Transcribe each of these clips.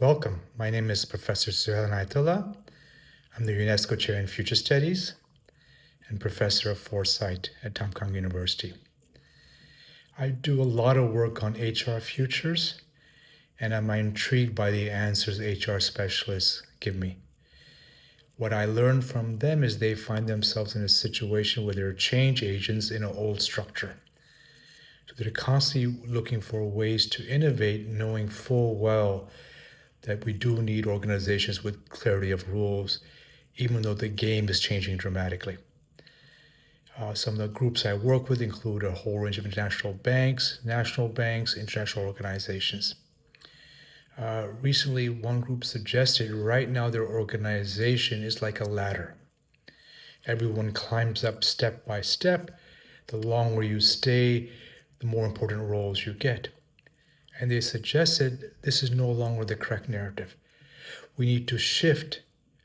Welcome. My name is Professor Sohail Inayatullah. I'm the UNESCO Chair in Future Studies and Professor of Foresight at Tamkang University. I do a lot of work on HR futures, and I'm intrigued by the answers HR specialists give me. What I learn from them is they find themselves in a situation where they're change agents in an old structure. So they're constantly looking for ways to innovate, knowing full well that we do need organizations with clarity of rules, even though the game is changing dramatically. Some of the groups I work with include a whole range of international banks, national banks, international organizations. Recently, one group suggested right now their organization is like a ladder. Everyone climbs up step by step. The longer you stay, the more important roles you get. And they suggested this is no longer the correct narrative. We need to shift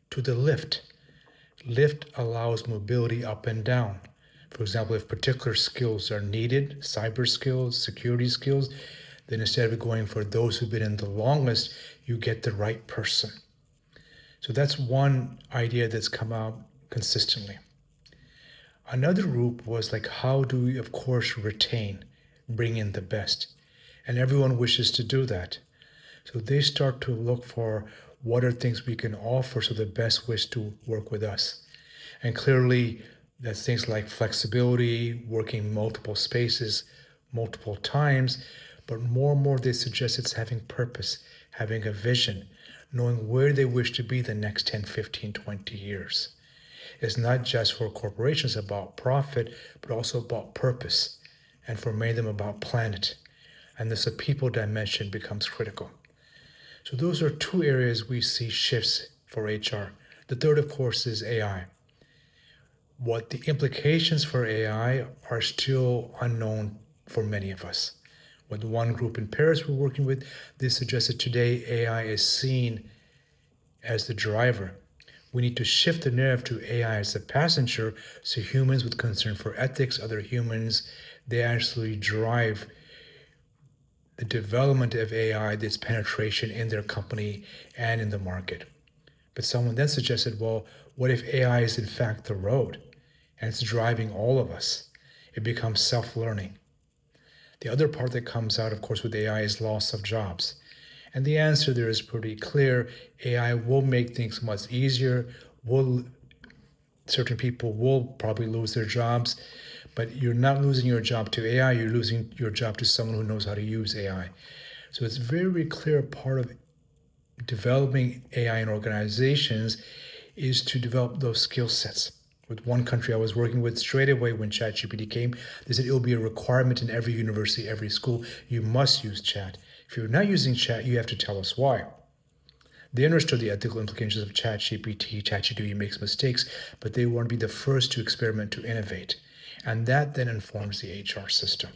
to the lift. Lift allows mobility up and down. For example, if particular skills are needed, cyber skills, security skills, then instead of going for those who've been in the longest, you get the right person. So that's one idea that's come out consistently. Another group was like, how do we, of course, retain, bring in the best? And everyone wishes to do that. So they start to look for what are things we can offer so the best wish to work with us. And clearly, that's things like flexibility, working multiple spaces, multiple times, but more and more they suggest it's having purpose, having a vision, knowing where they wish to be the next 10, 15, 20 years. It's not just for corporations about profit, but also about purpose, and for many of them about planet. And this people dimension becomes critical. So those are two areas we see shifts for HR. The third, of course, is AI. What the implications for AI are still unknown for many of us. With one group in Paris we're working with, they suggested today AI is seen as the driver. We need to shift the narrative to AI as the passenger, so humans with concern for ethics, other humans, they actually drive the development of AI, its penetration in their company and in the market. But someone then suggested, well, what if AI is in fact the road and it's driving all of us? It becomes self-learning. The other part that comes out, of course, with AI is loss of jobs. And the answer there is pretty clear. AI will make things much easier. Certain people will probably lose their jobs. But you're not losing your job to AI, you're losing your job to someone who knows how to use AI. So it's very clear part of developing AI in organizations is to develop those skill sets. With one country I was working with, straight away when ChatGPT came, they said it will be a requirement in every university, every school. You must use chat. If you're not using chat, you have to tell us why. They understood the ethical implications of ChatGPT. ChatGPT makes mistakes, but they want to be the first to experiment, to innovate. And that then informs the HR system.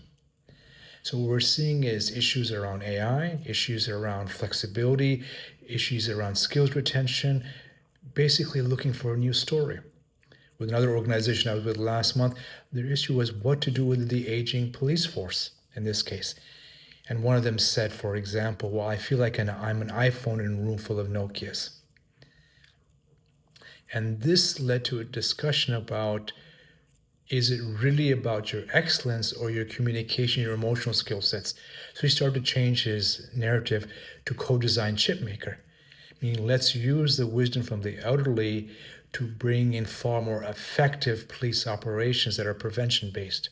So what we're seeing is issues around AI, issues around flexibility, issues around skills retention, basically looking for a new story. With another organization I was with last month, their issue was what to do with the aging police force in this case. And one of them said, for example, well, I feel like I'm an iPhone in a room full of Nokias. And this led to a discussion about, is it really about your excellence or your communication, your emotional skill sets? So he started to change his narrative to co-design chip maker, meaning let's use the wisdom from the elderly to bring in far more effective police operations that are prevention-based.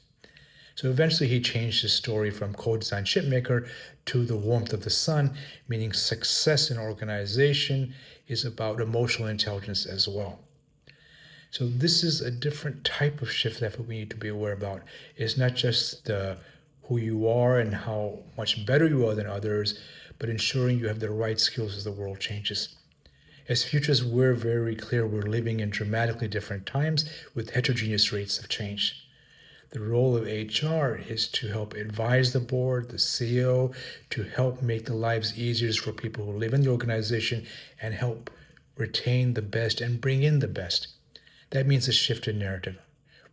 So eventually he changed his story from co-design chip maker to the warmth of the sun, meaning success in organization is about emotional intelligence as well. So this is a different type of shift that we need to be aware about. It's not just who you are and how much better you are than others, but ensuring you have the right skills as the world changes. As futurists, we're very clear we're living in dramatically different times with heterogeneous rates of change. The role of HR is to help advise the board, the CEO, to help make the lives easier for people who live in the organization and help retain the best and bring in the best. That means a shift in narrative.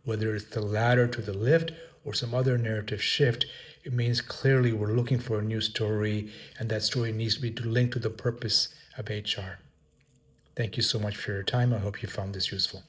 Whether it's the ladder to the lift or some other narrative shift, It means clearly we're looking for a new story, and that story needs to be linked to the purpose of HR. Thank you so much for your time. I hope you found this useful.